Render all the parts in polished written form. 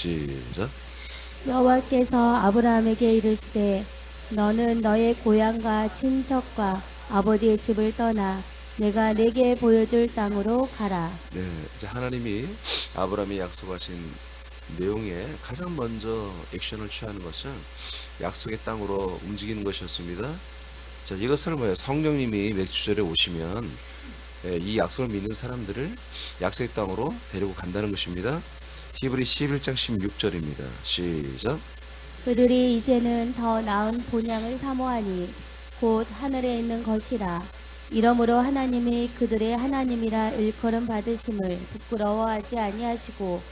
시작. 여호와께서 아브라함에게 이르시되 너는 너의 고향과 친척과 아버지의 집을 떠나 내가 내게 보여줄 땅으로 가라. 네, 이제 하나님이 아브라함이 약속하신 내용에 가장 먼저 액션을 취하는 것은 약속의 땅으로 움직이는 것이었습니다. 자, 이것을 뭐예요? 성령님이 맥주절에 오시면 이 약속을 믿는 사람들을 약속의 땅으로 데리고 간다는 것입니다. 히브리 11장 16절입니다. 시작. 그들이 이제는 더 나은 본향을 사모하니 곧 하늘에 있는 것이라. 이러므로 하나님이 그들의 하나님이라 일컬음 받으심을 부끄러워하지 아니하시고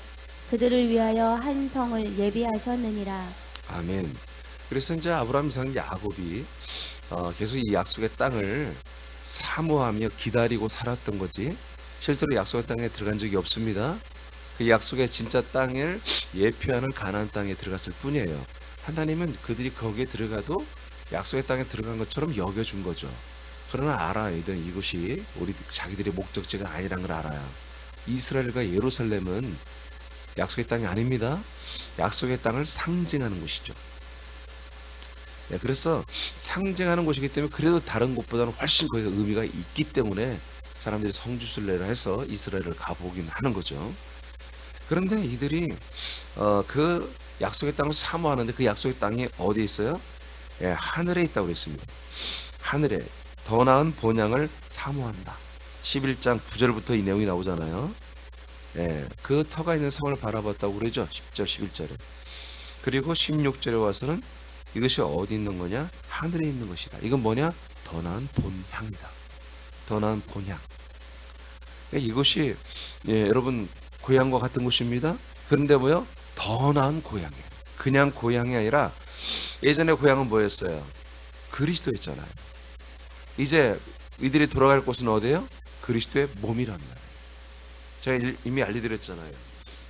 그들을 위하여 한 성을 예비하셨느니라. 아멘. 그래서 이제 아브라함 이삭 야곱이 계속 이 약속의 땅을 사모하며 기다리고 살았던 거지, 실제로 약속의 땅에 들어간 적이 없습니다. 그 약속의 진짜 땅을 예표하는 가나안 땅에 들어갔을 뿐이에요. 하나님은 그들이 거기에 들어가도 약속의 땅에 들어간 것처럼 여겨준 거죠. 그러나 알아야 되는 이곳이 우리 자기들의 목적지가 아니란 걸 알아요. 이스라엘과 예루살렘은 약속의 땅이 아닙니다. 약속의 땅을 상징하는 곳이죠. 네, 그래서 상징하는 곳이기 때문에 그래도 다른 곳보다는 훨씬 거기가 의미가 있기 때문에 사람들이 성지순례를 해서 이스라엘을 가보긴 하는 거죠. 그런데 이들이 그 약속의 땅을 사모하는데 그 약속의 땅이 어디에 있어요? 예, 하늘에 있다고 그랬습니다. 하늘에 더 나은 본향을 사모한다. 11장 9절부터 이 내용이 나오잖아요. 예, 그 터가 있는 성을 바라봤다고 그러죠. 10절 11절에. 그리고 16절에 와서는 이것이 어디 있는 거냐? 하늘에 있는 것이다. 이건 뭐냐? 더 나은 본향이다. 더 나은 본향. 그러니까 이것이 여러분 고향과 같은 곳입니다. 그런데 뭐요? 더 나은 고향이에요. 그냥 고향이 아니라 예전에 고향은 뭐였어요? 그리스도였잖아요. 이제 이들이 돌아갈 곳은 어디예요? 그리스도의 몸이란 말이에요. 제가 이미 알려드렸잖아요.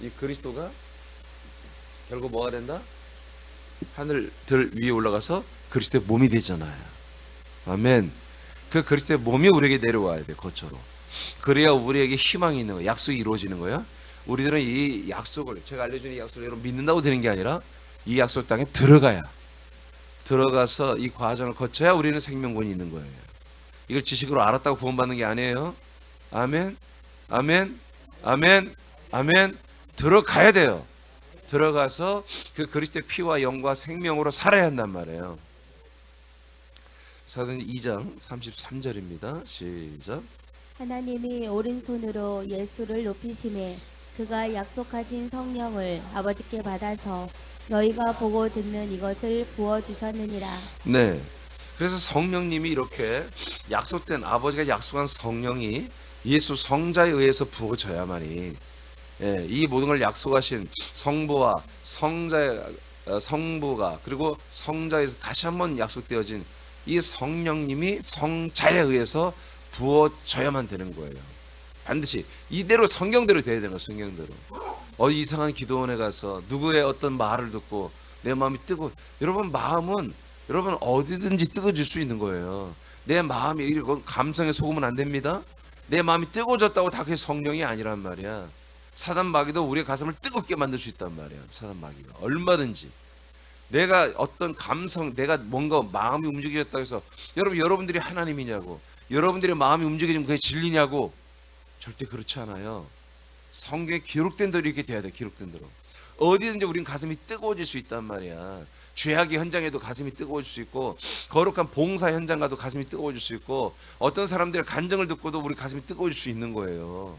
이 그리스도가 결국 뭐가 된다? 하늘들 위에 올라가서 그리스도의 몸이 되잖아요. 아멘. 그 그리스도의 몸이 우리에게 내려와야 돼, 거처로. 그래야 우리에게 희망이 있는 거야. 약속이 이루어지는 거야. 우리들은 이 약속을, 제가 알려준 이 약속을 여러분 믿는다고 되는 게 아니라 이 약속 땅에 들어가서 이 과정을 거쳐야 우리는 생명권이 있는 거예요. 이걸 지식으로 알았다고 구원받는 게 아니에요. 아멘. 아멘. 아멘. 아멘. 들어가야 돼요. 들어가서 그 그리스도의 피와 영과 생명으로 살아야 한단 말이에요. 사도행 2장 33절입니다. 시작. 하나님이 오른손으로 예수를 높이심에 그가 약속하신 성령을 아버지께 받아서 너희가 보고 듣는 이것을 부어주셨느니라. 네. 그래서 성령님이 이렇게 약속된, 아버지가 약속한 성령이 예수 성자에 의해서 부어져야만이, 이 모든 걸 약속하신 성부와 성부가 그리고 성자에서 다시 한번 약속되어진 이 성령님이 성자에 의해서 부어져야만 되는 거예요. 반드시 이대로 성경대로 돼야 되는 거예요. 성경대로. 이상한 기도원에 가서 누구의 어떤 말을 듣고 내 마음이 뜨고, 여러분 마음은 여러분 어디든지 뜨거워질 수 있는 거예요. 내 마음이 이런 감성에 속으면 안 됩니다. 내 마음이 뜨거워졌다고 다 그게 성령이 아니란 말이야. 사단 마귀도 우리의 가슴을 뜨겁게 만들 수 있단 말이야. 사단 마귀가 얼마든지. 내가 어떤 감성, 내가 뭔가 마음이 움직여졌다고 해서 여러분들이 하나님이냐고, 여러분들의 마음이 움직여지면 그게 진리냐고, 절대 그렇지 않아요. 성경에 기록된 대로 이렇게 돼야 돼. 기록된 대로. 어디든지 우린 가슴이 뜨거워질 수 있단 말이야. 죄악의 현장에도 가슴이 뜨거워질 수 있고, 거룩한 봉사 현장 가도 가슴이 뜨거워질 수 있고, 어떤 사람들의 간증을 듣고도 우리 가슴이 뜨거워질 수 있는 거예요.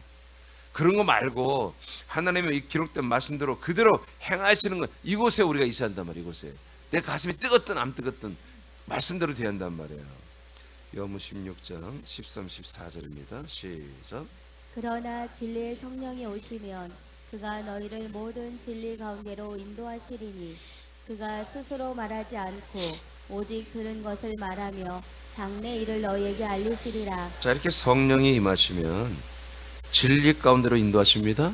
그런 거 말고 하나님의 이 기록된 말씀대로 그대로 행하시는 것, 이곳에 우리가 있어야 한단 말이에요. 이곳에 내 가슴이 뜨겁든 안 뜨겁든 말씀대로 돼야 한단 말이에요. 요한복음 16장 13, 14절입니다. 시작. 그러나 진리의 성령이 오시면 그가 너희를 모든 진리 가운데로 인도하시리니 그가 스스로 말하지 않고 오직 들은 것을 말하며 장래 일을 너희에게 알리시리라. 자, 이렇게 성령이 임하시면 진리 가운데로 인도하십니다.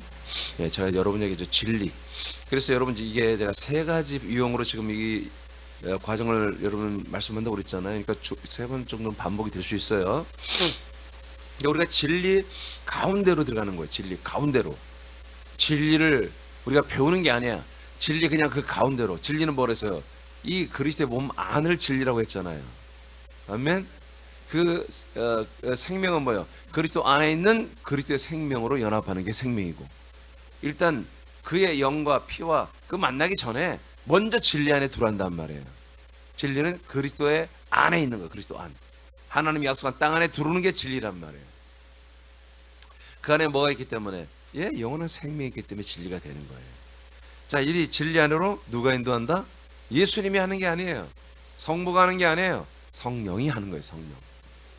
제가 여러분에게 진리. 그래서 여러분 이게 내가 세 가지 유형으로 지금 이 과정을 여러분 말씀한다고 그랬잖아요. 그러니까 세 번 정도는 반복이 될 수 있어요. 우리가 진리 가운데로 들어가는 거예요. 진리 가운데로. 진리를 우리가 배우는 게 아니야. 진리 그냥 그 가운데로. 진리는 뭐랬어요? 이 그리스도의 몸 안을 진리라고 했잖아요. 아멘. 그 생명은 뭐예요? 그리스도 안에 있는 그리스도의 생명으로 연합하는 게 생명이고, 일단 그의 영과 피와 그 만나기 전에 먼저 진리 안에 들어간단 말이에요. 진리는 그리스도의 안에 있는 거예요. 그리스도 안. 하나님이 약속한 땅 안에 들어오는 게 진리란 말이에요. 그 안에 뭐가 있기 때문에? 예, 영원한 생명이 있기 때문에 진리가 되는 거예요. 자, 이 진리 안으로 누가 인도한다? 예수님이 하는 게 아니에요. 성부가 하는 게 아니에요. 성령이 하는 거예요.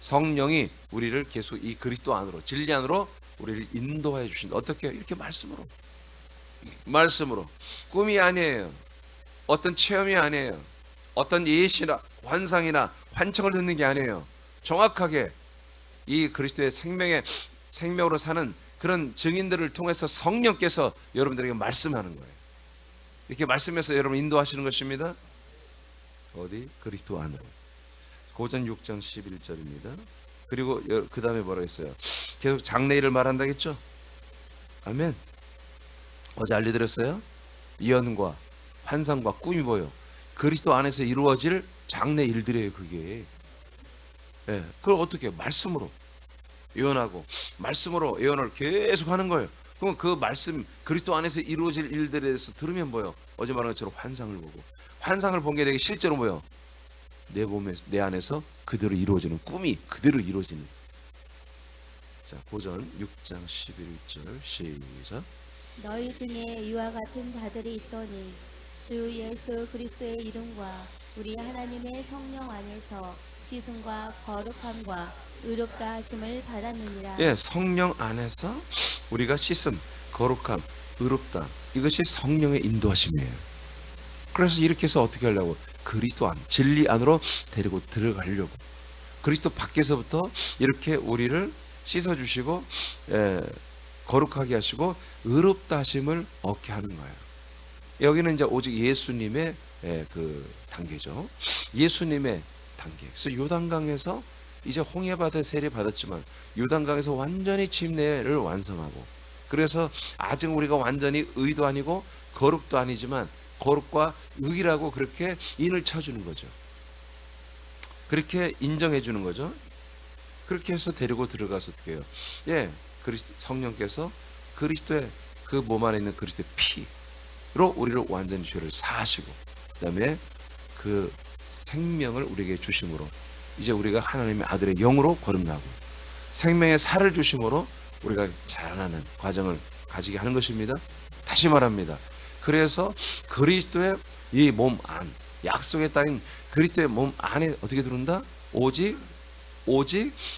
성령이 우리를 계속 이 그리스도 안으로, 진리 안으로 우리를 인도해 주신다. 어떻게? 이렇게 말씀으로. 꿈이 아니에요. 어떤 체험이 아니에요. 어떤 예시나 환상이나 환청을 듣는 게 아니에요. 정확하게 이 그리스도의 생명으로 사는 그런 증인들을 통해서 성령께서 여러분들에게 말씀하는 거예요. 이렇게 말씀해서 여러분 인도하시는 것입니다. 어디? 그리스도 안으로. 고전 6장 11절입니다. 그리고 그 다음에 뭐라고 했어요? 계속 장래일을 말한다겠죠? 아멘. 어제 알려드렸어요? 예언과 환상과 꿈이 뭐예요? 그리스도 안에서 이루어질 장래 일들이에요. 그게. 예, 그걸 어떻게? 말씀으로 예언하고 말씀으로 예언을 계속 하는 거예요. 그럼 그 말씀 그리스도 안에서 이루어질 일들에 대해서 들으면 뭐예요? 어제 말한 것처럼 환상을 보고, 환상을 본 게 되게 실제로 뭐예요? 내 몸에, 내 안에서 그대로 이루어지는, 꿈이 그대로 이루어지는. 자, 고전 6장 11절 시작. 너희 중에 이와 같은 자들이 있더니 주 예수 그리스도의 이름과 우리 하나님의 성령 안에서 씻음과 거룩함과 의롭다 하심을 받았느니라. 예, 성령 안에서 우리가 씻음, 거룩함, 의롭다. 이것이 성령의 인도하심이에요. 그래서 이렇게 해서 어떻게 하려고? 그리스도 안, 진리 안으로 데리고 들어가려고. 그리스도 밖에서부터 이렇게 우리를 씻어주시고, 거룩하게 하시고 의롭다 하심을 얻게 하는 거예요. 여기는 이제 오직 예수님의 그 단계죠. 예수님의 단계. 그래서 요단강에서 이제 홍해바다 세례 받았지만 요단강에서 완전히 침례를 완성하고, 그래서 아직 우리가 완전히 의도 아니고 거룩도 아니지만 거룩과 의라고 그렇게 인을 쳐주는 거죠. 그렇게 인정해 주는 거죠. 그렇게 해서 데리고 들어가서 어떻게 해요? 예, 그리스도 성령께서 그리스도의 그 몸 안에 있는 그리스도의 피로 우리를 완전히 죄를 사하시고, 그다음에 그 생명을 우리에게 주심으로 이제 우리가 하나님의 아들의 영으로 거듭나고, 생명의 살을 주심으로 우리가 자라나는 과정을 가지게 하는 것입니다. 다시 말합니다. 그래서 그리스도의 이 몸 안, 약속의 땅인 그리스도의 몸 안에 어떻게 들어온다? 오직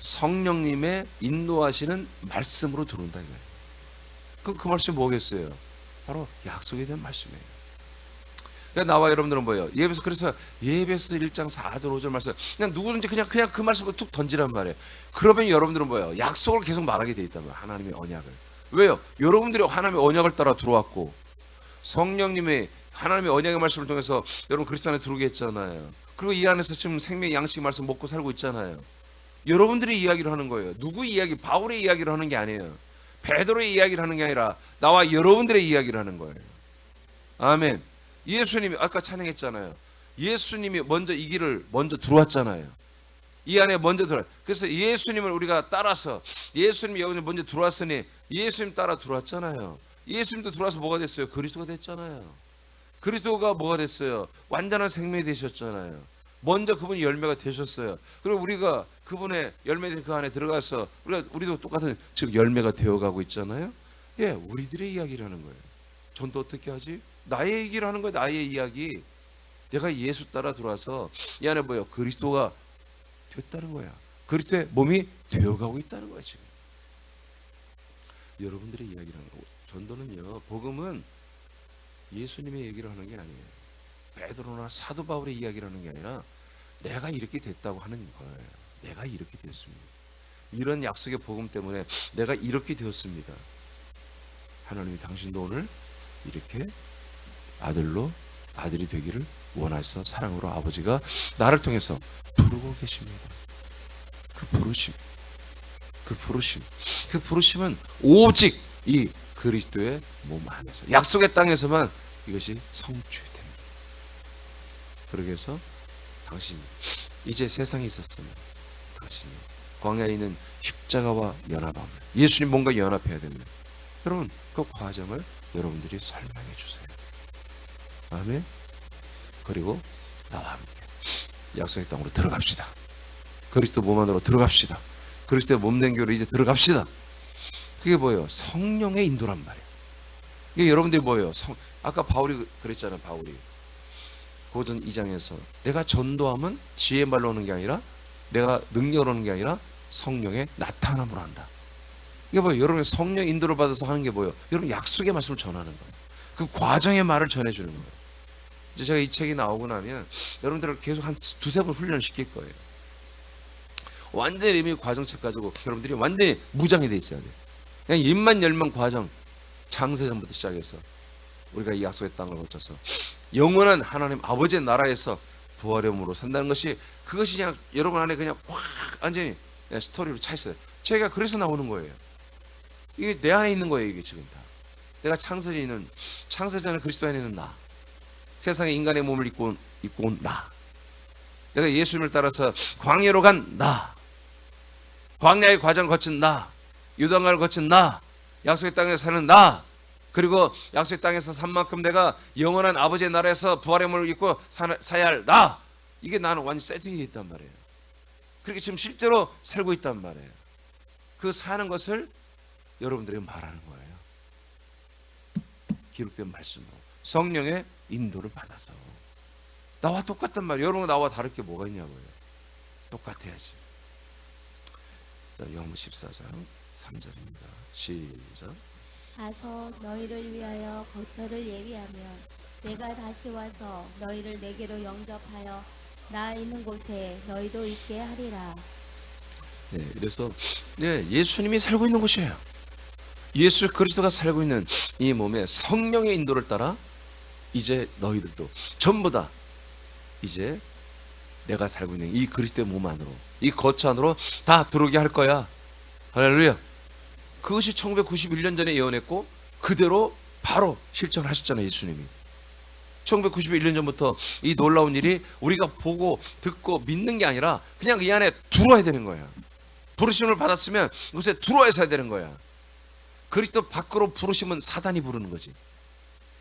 성령님의 인도하시는 말씀으로 들어온다 이거예요. 그 말씀이 뭐겠어요? 바로 약속에 대한 말씀이에요. 그러니까 나와 여러분들은 뭐예요? 그래서 예배서 1장 4절 5절 말씀, 그냥 누구든지 그냥 그 말씀을 툭 던지란 말이에요. 그러면 여러분들은 뭐예요? 약속을 계속 말하게 돼 있단 말이에요. 하나님의 언약을. 왜요? 여러분들이 하나님의 언약을 따라 들어왔고, 성령님의 하나님의 언약의 말씀을 통해서 여러분 그리스도 안에 들어오게 했잖아요. 그리고 이 안에서 지금 생명 양식 말씀 먹고 살고 있잖아요. 여러분들이 이야기를 하는 거예요. 누구 이야기? 바울의 이야기를 하는 게 아니에요. 베드로의 이야기를 하는 게 아니라 나와 여러분들의 이야기를 하는 거예요. 아멘. 예수님이 아까 찬양했잖아요. 예수님이 먼저 이 길을 먼저 들어왔잖아요. 이 안에 먼저 들어왔. 그래서 예수님을 우리가 따라서, 예수님이 여기 먼저 들어왔으니 예수님 따라 들어왔잖아요. 예수님도 들어와서 뭐가 됐어요? 그리스도가 됐잖아요. 그리스도가 뭐가 됐어요? 완전한 생명이 되셨잖아요. 먼저 그분이 열매가 되셨어요. 그리고 우리가 그분의 열매된 그 안에 들어가서 우리도 똑같은 즉 열매가 되어가고 있잖아요. 예, 우리들의 이야기를 하는 거예요. 전도 어떻게 하지? 나의 얘기를 하는 거예요. 나의 이야기. 내가 예수 따라 들어와서 이 안에 뭐예요? 그리스도가 됐다는 거야. 그리스도의 몸이 되어가고 있다는 거야 지금. 여러분들의 이야기를 하는 거예요. 전도는요, 복음은 예수님의 얘기를 하는 게 아니에요. 베드로나 사도 바울의 이야기를 하는 게 아니라 내가 이렇게 됐다고 하는 거예요. 내가 이렇게 되었습니다. 이런 약속의 복음 때문에 내가 이렇게 되었습니다. 하나님이 당신도 오늘 이렇게 아들이 되기를 원하셔서 사랑으로 아버지가 나를 통해서 부르고 계십니다. 그 부르심은 오직 이 그리스도의 몸 안에서, 약속의 땅에서만 이것이 성취됩니다. 그러기 위해서 당신이 이제 세상에 있었으면 당신이 광야에 있는 십자가와 연합함을, 예수님 뭔가 연합해야 됩니다. 여러분 그 과정을 여러분들이 설명해 주세요. 아멘. 그리고 나와 함께 약속의 땅으로 들어갑시다. 그리스도 몸 안으로 들어갑시다. 그리스도의 몸된 교회로 이제 들어갑시다. 그게 뭐예요? 성령의 인도란 말이에요. 이게 여러분들이 뭐예요? 아까 바울이 그랬잖아요. 바울이 고전 2장에서 내가 전도하면 지혜 말로 오는 게 아니라, 내가 능력으로 오는 게 아니라 성령의 나타남으로 한다. 이게 뭐예요? 여러분의 성령 인도를 받아서 하는 게 뭐예요? 여러분 약속의 말씀을 전하는 거예요. 그 과정의 말을 전해주는 거예요. 이제 제가 이 책이 나오고 나면 여러분들을 계속 한 두세 번 훈련시킬 거예요. 완전히 이미 과정책 가지고 여러분들이 완전히 무장이 돼 있어야 돼요. 그냥 입만 열만 과정, 창세전부터 시작해서 우리가 이 약속의 땅을 거쳐서 영원한 하나님 아버지의 나라에서 부활의 몸으로 산다는 것이, 그것이 그냥 여러분 안에 그냥 확 완전히 스토리로 차 있어요. 제가 그래서 나오는 거예요. 이게 내 안에 있는 거예요. 이게 지금 다 내가 창세전에 그리스도 안에 있는 나, 세상에 인간의 몸을 입고 온 나, 내가 예수님을 따라서 광야로 간 나, 광야의 과정을 거친 나, 유단강을 거친 나, 약속의 땅에 사는 나, 그리고 약속의 땅에서 산 만큼 내가 영원한 아버지의 나라에서 부활의 몸을 입고 사야 할 나, 이게 나는 완전 세팅이 되어 있단 말이에요. 그렇게 지금 실제로 살고 있단 말이에요. 그 사는 것을 여러분들에게 말하는 거예요. 기록된 말씀으로 성령의 인도를 받아서 나와 똑같단 말이에요. 여러분 나와 다를 게 뭐가 있냐고요. 똑같아야지. 요한복음 14장 3절입니다. 시작. 가서 너희를 위하여 거처를 예비하며 내가 다시 와서 너희를 내게로 영접하여 나 있는 곳에 너희도 있게 하리라. 네, 그래서 예수님이 살고 있는 곳이에요. 예수 그리스도가 살고 있는 이 몸에 성령의 인도를 따라 이제 너희들도 전부 다 이제 내가 살고 있는 이 그리스도의 몸 안으로, 이 거처 안으로 다 들어오게 할 거야. 할렐루야. 그것이 1991년 전에 예언했고 그대로 바로 실천하셨잖아요. 예수님이 1991년 전부터 이 놀라운 일이 우리가 보고 듣고 믿는 게 아니라 그냥 이 안에 들어와야 되는 거야. 부르심을 받았으면 이곳에 들어와야 해야 되는 거야. 그리스도 밖으로 부르시면 사단이 부르는 거지.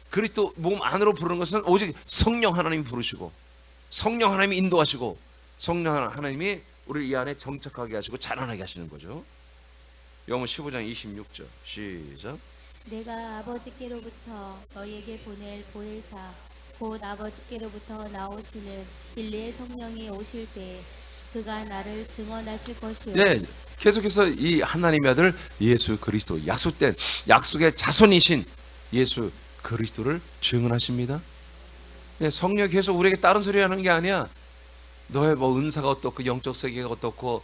그리스도 몸 안으로 부르는 것은 오직 성령 하나님이 부르시고, 성령 하나님이 인도하시고, 성령 하나님이 우리를 이 안에 정착하게 하시고 자라나게 하시는 거죠. 요한복음 15장 26절 시작. 내가 아버지께로부터 너희에게 보낼 보혜사 곧 아버지께로부터 나오시는 진리의 성령이 오실 때 그가 나를 증언하실 것이요. 네, 계속해서 이 하나님의 아들 예수 그리스도, 약속된 약속의 자손이신 예수 그리스도를 증언하십니다. 네, 성령이 계속 우리에게 다른 소리 하는 게 아니야. 너의 뭐 은사가 어떻고 영적 세계가 어떻고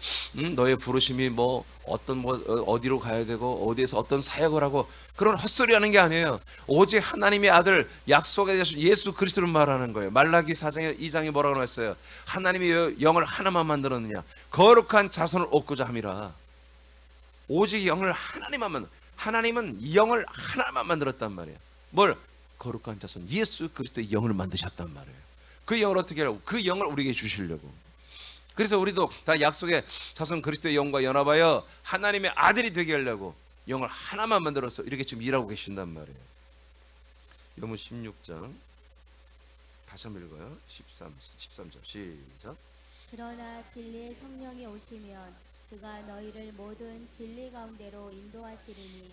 너의 부르심이 뭐 어떤 뭐 어디로 가야 되고 어디에서 어떤 사역을 하고 그런 헛소리 하는 게 아니에요. 오직 하나님의 아들 약속의 예수 그리스도를 말하는 거예요. 말라기 4장 2장에 뭐라고 했어요? 하나님이 영을 하나만 만들었느냐 거룩한 자손을 얻고자 함이라. 오직 영을 하나님만 만들, 하나님은 영을 하나만 만들었단 말이에요. 뭘? 거룩한 자손 예수 그리스도의 영을 만드셨단 말이에요. 그 영을 어떻게 하라고? 그 영을 우리에게 주시려고. 그래서 우리도 다 약속의 자손 그리스도의 영과 연합하여 하나님의 아들이 되게 하려고 영을 하나만 만들어서 이렇게 지금 일하고 계신단 말이에요. 요한복음 16장 다시 한번 읽어요. 13절 시작. 그러나 진리의 성령이 오시면 그가 너희를 모든 진리 가운데로 인도하시리니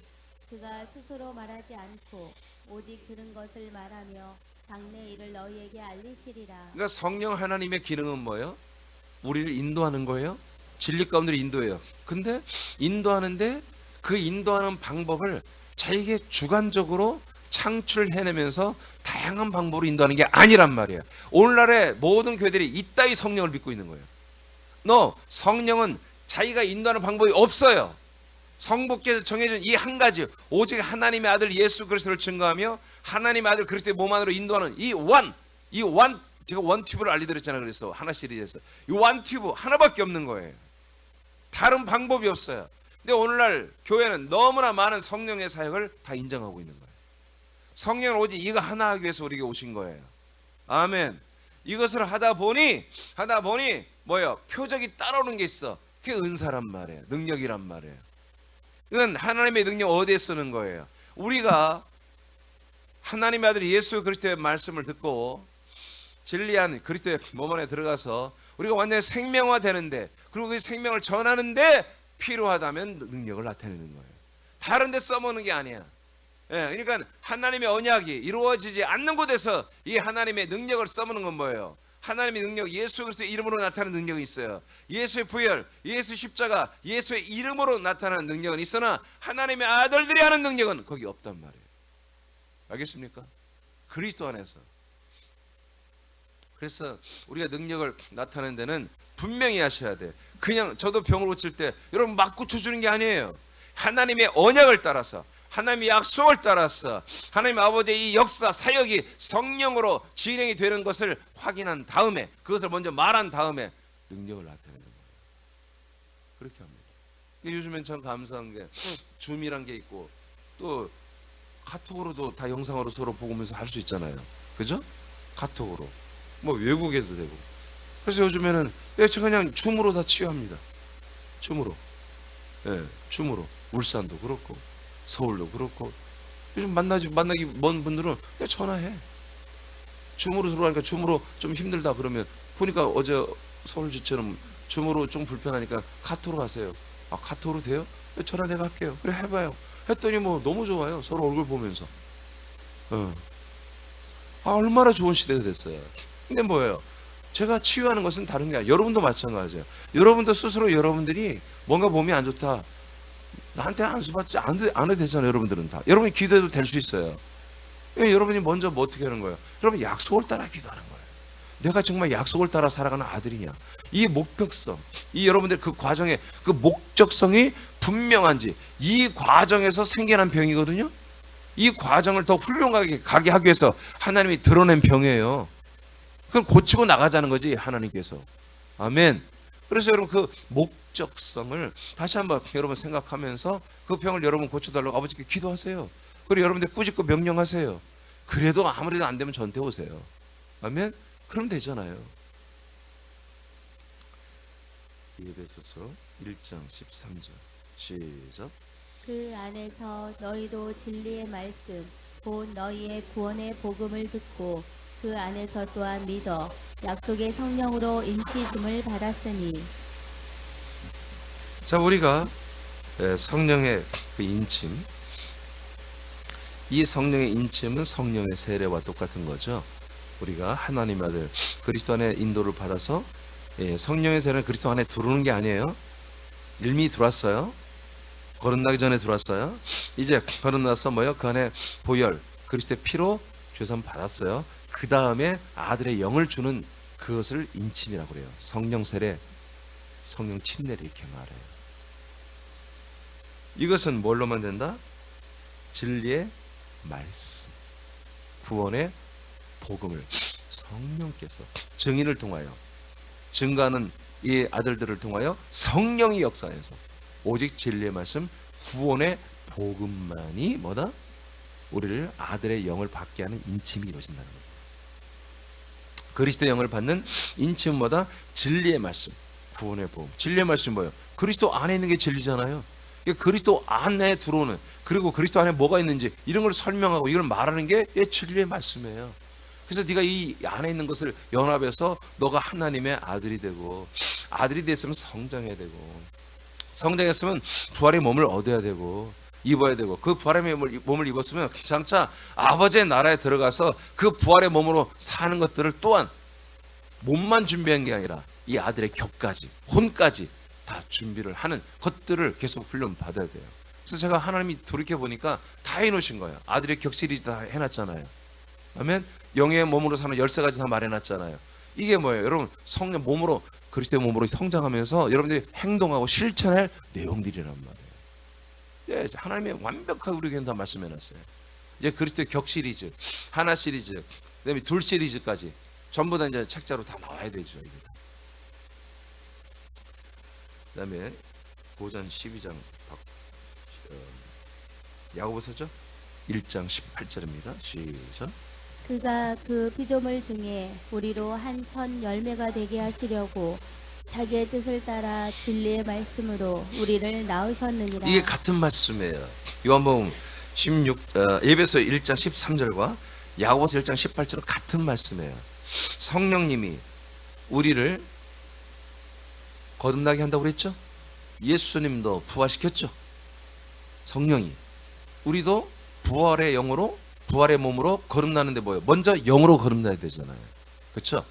그가 스스로 말하지 않고 오직 들은 것을 말하며 장래 일을 너희에게 알리시리라. 그러니까 성령 하나님의 기능은 뭐예요? 우리를 인도하는 거예요. 진리 가운데로 인도해요. 근데 인도하는데 그 인도하는 방법을 자기에게 주관적으로 창출해내면서 다양한 방법으로 인도하는 게 아니란 말이에요. 오늘날의 모든 교회들이 이따위 성령을 믿고 있는 거예요. 성령은 자기가 인도하는 방법이 없어요. 성부께서 정해준 이 한 가지, 오직 하나님의 아들 예수 그리스도를 증거하며 하나님의 아들 그리스도의 몸 안으로 인도하는 이 제가 원 튜브를 알려드렸잖아요. 그래서 하나 시리즈에서 이 원 튜브 하나밖에 없는 거예요. 다른 방법이 없어요. 근데 오늘날 교회는 너무나 많은 성령의 사역을 다 인정하고 있는 거예요. 성령은 오직 이거 하나 하기 위해서 우리에게 오신 거예요. 아멘. 이것을 하다 보니 뭐예요? 표적이 따라오는 게 있어. 그게 은사란 말이에요. 능력이란 말이에요. 이건 하나님의 능력 어디에 쓰는 거예요? 우리가 하나님의 아들 예수 그리스도의 말씀을 듣고 진리한 그리스도의 몸 안에 들어가서 우리가 완전히 생명화 되는데, 그리고 그 생명을 전하는데 필요하다면 능력을 나타내는 거예요. 다른 데 써먹는 게 아니야. 그러니까 하나님의 언약이 이루어지지 않는 곳에서 이 하나님의 능력을 써먹는 건 뭐예요? 하나님의 능력, 예수 그리스도의 이름으로 나타나는 능력이 있어요. 예수의 부활, 예수 십자가, 예수의 이름으로 나타나는 능력은 있으나 하나님의 아들들이 하는 능력은 거기 없단 말이에요. 알겠습니까? 그리스도 안에서. 그래서 우리가 능력을 나타내는 데는 분명히 하셔야 돼. 그냥 저도 병을 고칠 때 여러분 막 고쳐주는 게 아니에요. 하나님의 언약을 따라서, 하나님의 약속을 따라서 하나님 아버지의 이 역사 사역이 성령으로 진행이 되는 것을 확인한 다음에, 그것을 먼저 말한 다음에 능력을 나타내는 거예요. 그렇게 합니다. 요즘엔 참 감사한 게 줌이란 게 있고 또 카톡으로도 다 영상으로 서로 보면서 할 수 있잖아요. 그죠? 카톡으로 뭐 외국에도 되고. 그래서 요즘에는 제가 그냥 줌으로 다 치유합니다. 줌으로. 줌으로. 울산도 그렇고 서울도 그렇고. 요즘 만나기 먼 분들은 그냥 전화해. 줌으로 들어가니까 줌으로 좀 힘들다 그러면, 보니까 어제 서울지처럼 줌으로 좀 불편하니까 카톡으로 하세요. 아, 카톡으로 돼요? 전화 내가 할게요. 그래, 해봐요. 했더니 뭐 너무 좋아요. 서로 얼굴 보면서. 얼마나 좋은 시대가 됐어요. 근데 뭐예요? 제가 치유하는 것은 다른 게 아니에요. 여러분도 마찬가지예요. 여러분도 스스로 여러분들이 뭔가 몸이 안 좋다, 나한테 안수받지 않아도 되잖아요. 여러분들은 다. 여러분이 기도해도 될 수 있어요. 여러분이 먼저 뭐 어떻게 하는 거예요? 여러분 약속을 따라 기도하는 거예요. 내가 정말 약속을 따라 살아가는 아들이냐? 이 목적성, 이 여러분들 그 과정의 그 목적성이 분명한지, 이 과정에서 생겨난 병이거든요. 이 과정을 더 훌륭하게 가게 하기 위해서 하나님이 드러낸 병이에요. 그걸 고치고 나가자는 거지, 하나님께서. 아멘. 그래서 여러분 그 목적성을 다시 한번 여러분 생각하면서 그 병을 여러분 고쳐달라고 아버지께 기도하세요. 그리고 여러분들 꾸짖고 명령하세요. 그래도 아무래도 안 되면 저한테 오세요. 아멘. 그럼 되잖아요. 에베소서 1장 13절 시작. 그 안에서 너희도 진리의 말씀 곧 너희의 구원의 복음을 듣고 그 안에서 또한 믿어 약속의 성령으로 인치심을 받았으니. 자, 우리가 성령의 그 인침, 이 성령의 인침은 성령의 세례와 똑같은 거죠. 우리가 하나님 아들 그리스도 안에 인도를 받아서 성령의 세례는 그리스도 안에 들어오는 게 아니에요. 이미 들어왔어요. 거듭나기 전에 들어왔어요. 이제 거듭나서 뭐요? 그 안에 보혈 그리스도의 피로 죄사함 받았어요. 그 다음에 아들의 영을 주는 그것을 인침이라고 그래요. 성령 세례, 성령 침례를 이렇게 말해요. 이것은 뭘로만 된다? 진리의 말씀, 구원의 복음을 성령께서 증인을 통하여, 증가하는 이 아들들을 통하여 성령이 역사해서 오직 진리의 말씀, 구원의 복음만이 뭐다? 우리를 아들의 영을 받게 하는 인침이 이루어진다는 거예요. 그리스도의 영을 받는 인침은 뭐다? 진리의 말씀, 구원의 복음. 진리의 말씀이 뭐예요? 그리스도 안에 있는 게 진리잖아요. 그리스도 안에 들어오는, 그리고 그리스도 안에 뭐가 있는지 이런 걸 설명하고 이걸 말하는 게 진리의 말씀이에요. 그래서 네가 이 안에 있는 것을 연합해서 너가 하나님의 아들이 되고, 아들이 됐으면 성장해야 되고, 성장했으면 부활의 몸을 얻어야 되고 입어야 되고, 그 부활의 몸을 입었으면 장차 아버지의 나라에 들어가서 그 부활의 몸으로 사는 것들을 또한 몸만 준비한 게 아니라 이 아들의 격까지, 혼까지 다 준비를 하는 것들을 계속 훈련 받아야 돼요. 그래서 제가 하나님이 돌이켜 보니까 다 해놓으신 거예요. 아들의 격 시리즈 다 해놨잖아요. 아멘. 영의 몸으로 사는 13가지 다 말해놨잖아요. 이게 뭐예요? 여러분 성령 몸으로, 그리스도의 몸으로 성장하면서 여러분들이 행동하고 실천할 내용들이란 말이에요. 하나님의 완벽하게 우리에게 다 말씀해놨어요. 이제 그리스도의 격 시리즈, 하나 시리즈, 그다음에 둘 시리즈까지 전부 다 이제 책자로 다 나와야 되죠. 그다음에 고전 12장 야고보서죠? 1장 18절입니다. 시작. 그가 그 피조물 중에 우리로 한 천 열매가 되게 하시려고 자기의 뜻을 따라 진리의 말씀으로 우리를 낳으셨느니라. 이게 같은 말씀이에요. 요한복음 16 에베소 1장 13절과 야고보서 1장 18절은 같은 말씀이에요. 성령님이 우리를 거듭나게 한다고 그랬죠? 예수님도 부활시켰죠? 성령이. 우리도 부활의 영으로, 부활의 몸으로 거듭나는데 뭐예요? 먼저 영으로 거듭나야 되잖아요. 그렇죠?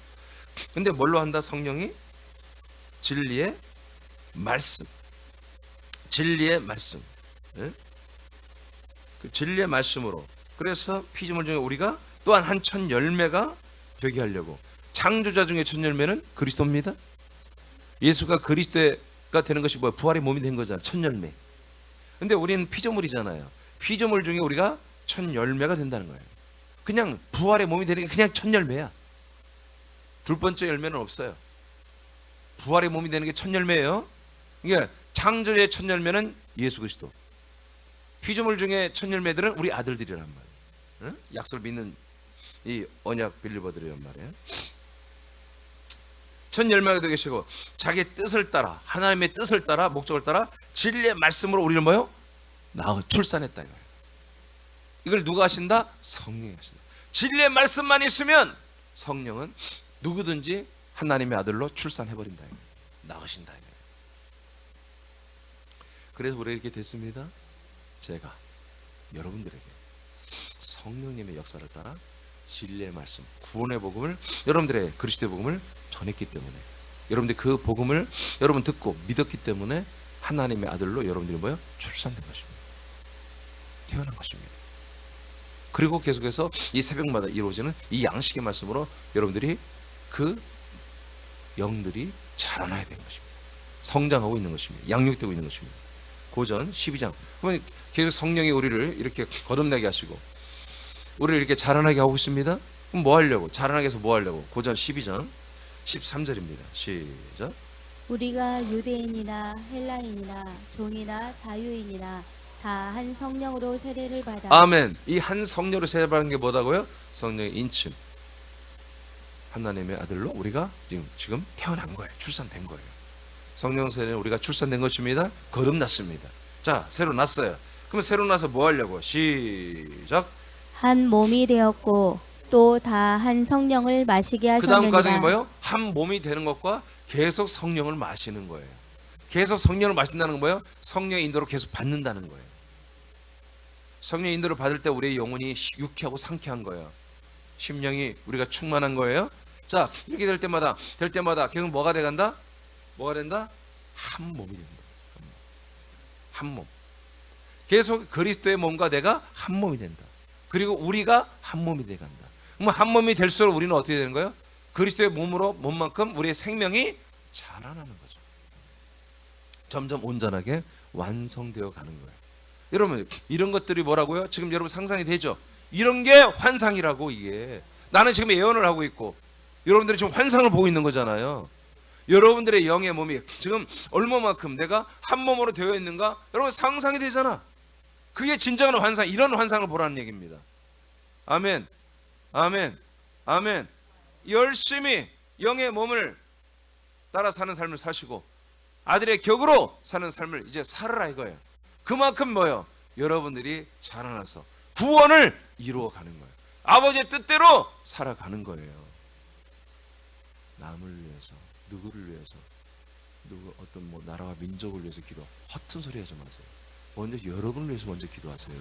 근데 뭘로 한다? 성령이 진리의 말씀. 진리의 말씀. 예? 그 진리의 말씀으로. 그래서 피조물 중에 우리가 또한 한 천 열매가 되게 하려고. 창조자 중에 천 열매는 그리스도입니다. 예수가 그리스도가 되는 것이 뭐야? 부활의 몸이 된 거잖아요. 천 열매. 근데 우리는 피조물이잖아요. 피조물 중에 우리가 천 열매가 된다는 거예요. 그냥 부활의 몸이 되는 게 그냥 천 열매야. 둘 번째 열매는 없어요. 부활의 몸이 되는 게 천 열매예요. 그러니까 창조의 천 열매는 예수 그리스도. 피조물 중에 천 열매들은 우리 아들들이란 말이에요. 응? 약속을 믿는 이 언약 빌리버들이란 말이에요. 천 열매가 되게 하시고 자기 뜻을 따라, 하나님의 뜻을 따라, 목적을 따라 진리의 말씀으로 우리를 뭐요? 출산했다 이거예요. 이걸 누가 하신다? 성령이 하신다. 진리의 말씀만 있으면 성령은 누구든지 하나님의 아들로 출산해버린다 이거예요. 낳으신다 이거예요. 그래서 우리가 이렇게 됐습니다. 제가 여러분들에게 성령님의 역사를 따라 진리의 말씀, 구원의 복음을, 여러분들의 그리스도의 복음을 전했기 때문에, 여러분들이 그 복음을 여러분 듣고 믿었기 때문에 하나님의 아들로 여러분들이 뭐예요? 출산된 것입니다. 태어난 것입니다. 그리고 계속해서 이 새벽마다 이루어지는 이 양식의 말씀으로 여러분들이 그 영들이 자라나야 되는 것입니다. 성장하고 있는 것입니다. 양육되고 있는 것입니다. 고전 12장. 그러면 계속 성령이 우리를 이렇게 거듭나게 하시고 우리를 이렇게 자라나게 하고 있습니다. 그럼 뭐 하려고? 자라나게 해서 뭐 하려고? 고전 12장 13절입니다. 시작. 우리가 유대인이나 헬라인이나 종이나 자유인이나 다 한 성령으로 세례를 받아. 아멘. 이 한 성령으로 세례받은 게 뭐다고요? 성령의 인침. 하나님의 아들로 우리가 지금 태어난 거예요. 출산된 거예요. 성령 세례는 우리가 출산된 것입니다. 거듭났습니다. 자, 새로 났어요. 그럼 새로 나서 뭐 하려고? 시작. 한 몸이 되었고 또 다 한 성령을 마시게 그 다음 하셨느니라. 과정이 뭐예요? 한 몸이 되는 것과 계속 성령을 마시는 거예요. 계속 성령을 마신다는 건 뭐예요? 성령의 인도로 계속 받는다는 거예요. 성령의 인도를 받을 때 우리의 영혼이 유쾌하고 상쾌한 거예요. 심령이 우리가 충만한 거예요. 자, 이렇게 될 때마다 계속 뭐가 돼간다? 뭐가 된다? 한 몸이 된다. 한 몸. 계속 그리스도의 몸과 내가 한 몸이 된다. 그리고 우리가 한 몸이 돼간다. 그럼 한 몸이 될수록 우리는 어떻게 되는 거예요? 그리스도의 몸만큼 우리의 생명이 자라나는 거죠. 점점 온전하게 완성되어 가는 거예요. 여러분, 이런 것들이 뭐라고요? 지금 여러분 상상이 되죠? 이런 게 환상이라고. 이게 나는 지금 예언을 하고 있고 여러분들이 지금 환상을 보고 있는 거잖아요. 여러분들의 영의 몸이 지금 얼마만큼 내가 한 몸으로 되어 있는가? 여러분 상상이 되잖아. 그게 진정한 환상, 이런 환상을 보라는 얘기입니다. 아멘, 아멘, 아멘. 열심히 영의 몸을 따라 사는 삶을 사시고 아들의 격으로 사는 삶을 이제 살아라 이거예요. 그만큼 뭐예요? 여러분들이 자라나서 구원을 이루어가는 거예요. 아버지의 뜻대로 살아가는 거예요. 남을 위해서, 누구를 위해서, 어떤 나라와 민족을 위해서 기도, 허튼 소리 하지 마세요. 먼저 여러분을 위해서 먼저 기도하세요.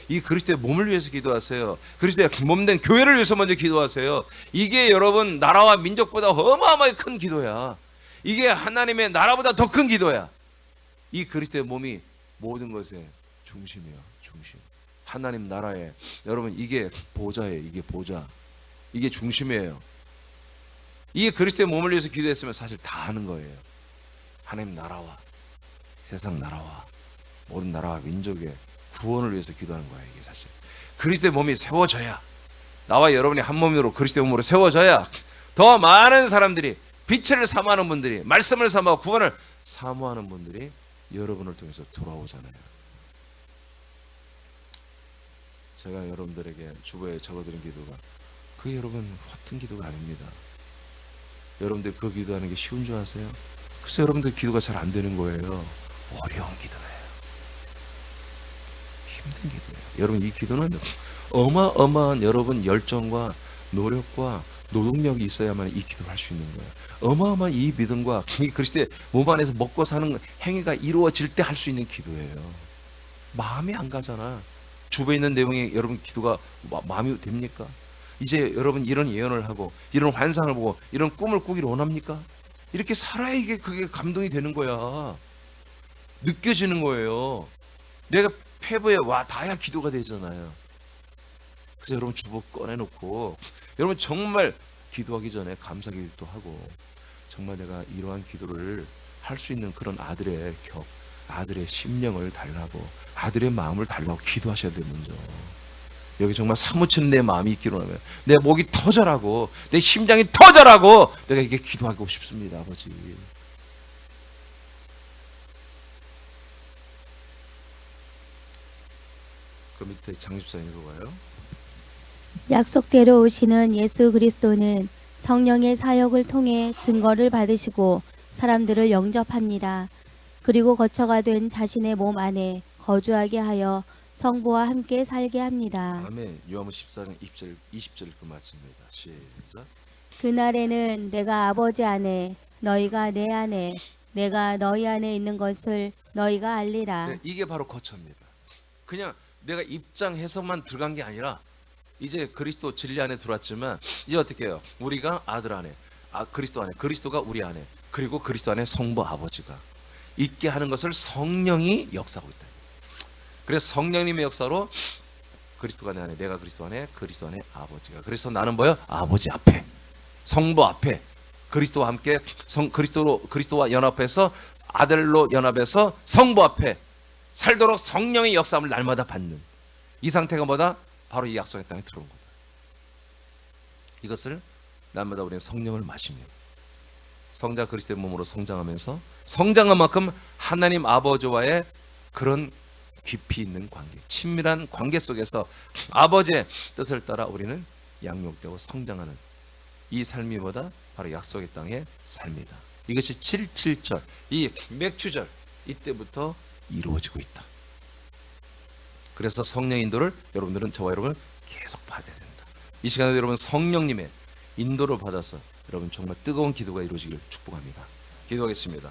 이 그리스도의 몸을 위해서 기도하세요. 그리스도의 몸된 교회를 위해서 먼저 기도하세요. 이게 여러분 나라와 민족보다 어마어마하게 큰 기도야. 이게 하나님의 나라보다 더 큰 기도야. 이 그리스도의 몸이 모든 것의 중심이야. 중심. 하나님 나라에 여러분 이게 보좌예요. 이게 보좌. 이게 중심이에요. 이게 그리스도의 몸을 위해서 기도했으면 사실 다 하는 거예요. 하나님 나라와 세상 나라와 모든 나라와 민족의 구원을 위해서 기도하는 거예요. 이게 사실 그리스도의 몸이 세워져야, 나와 여러분이 한 몸으로 그리스도의 몸으로 세워져야 더 많은 사람들이, 빛을 사모하는 분들이, 말씀을 사모하고 구원을 사모하는 분들이 여러분을 통해서 돌아오잖아요. 제가 여러분들에게 주보에 적어드린 기도가 그게 여러분 허튼 기도가 아닙니다. 여러분들 그 기도하는 게 쉬운 줄 아세요? 그래서 여러분들 기도가 잘 안 되는 거예요. 어려운 기도예요. 힘든 기도예요. 여러분 이 기도는 어마어마한 여러분 열정과 노력과 노동력이 있어야만 이 기도를 할 수 있는 거예요. 어마어마한 이 믿음과 이 그리스도의 몸 안에서 먹고 사는 행위가 이루어질 때 할 수 있는 기도예요. 마음이 안 가잖아. 주변에 있는 내용이 여러분 기도가 마음이 됩니까? 이제 여러분 이런 예언을 하고 이런 환상을 보고 이런 꿈을 꾸기를 원합니까? 이렇게 살아야 이게 그게 감동이 되는 거야. 느껴지는 거예요. 내가 폐부에 와 닿아야 기도가 되잖아요. 그래서 여러분 주보 꺼내놓고 여러분 정말 기도하기 전에 감사기도 하고 정말 내가 이러한 기도를 할 수 있는 그런 아들의 격, 아들의 심령을 달라고 아들의 마음을 달라고 기도하셔야 돼요. 먼저 여기 정말 사무치는 내 마음이 있기로 하면 내 목이 터져라고 내 심장이 터져라고 내가 이게 기도하고 싶습니다. 아버지. 그 밑에 장집사님 읽어봐요. 약속대로 오시는 예수 그리스도는 성령의 사역을 통해 증거를 받으시고 사람들을 영접합니다. 그리고 거처가 된 자신의 몸 안에 거주하게 하여 성부와 함께 살게 합니다. 아멘. 요한복음 14장 20절 그 마칩니다. 시작. 그날에는 내가 아버지 안에 너희가 내 안에 내가 너희 안에 있는 것을 너희가 알리라. 네, 이게 바로 거처입니다. 그냥 내가 입장해서만 들어간 게 아니라 이제 그리스도 진리 안에 들어왔지만 이제 어떻게 해요? 우리가 아들 안에, 그리스도 안에, 그리스도가 우리 안에, 그리고 그리스도 안에 성부 아버지가 있게 하는 것을 성령이 역사하고 있다. 그래서 성령님의 역사로 그리스도가 내 안에, 내가 그리스도 안에, 그리스도 안에 아버지가. 그래서 나는 뭐요? 아버지 앞에, 성부 앞에 그리스도와 함께 그리스도와 연합해서 아들로 연합해서 성부 앞에 살도록 성령의 역사함을 날마다 받는 이 상태가 뭐다? 바로 이 약속의 땅에 들어온 거다. 이것을 날마다 우리는 성령을 마시며 성자 그리스도의 몸으로 성장하면서 성장한 만큼 하나님 아버지와의 그런 깊이 있는 관계, 친밀한 관계 속에서 아버지의 뜻을 따라 우리는 양육되고 성장하는 이 삶이 뭐다? 바로 약속의 땅의 삶이다. 이것이 7.7절, 이 맥추절 이때부터 이루어지고 있다. 그래서 성령 인도를 여러분들은 저와 여러분 계속 받아야 된다. 이 시간에 여러분 성령님의 인도를 받아서 여러분 정말 뜨거운 기도가 이루어지길 축복합니다. 기도하겠습니다.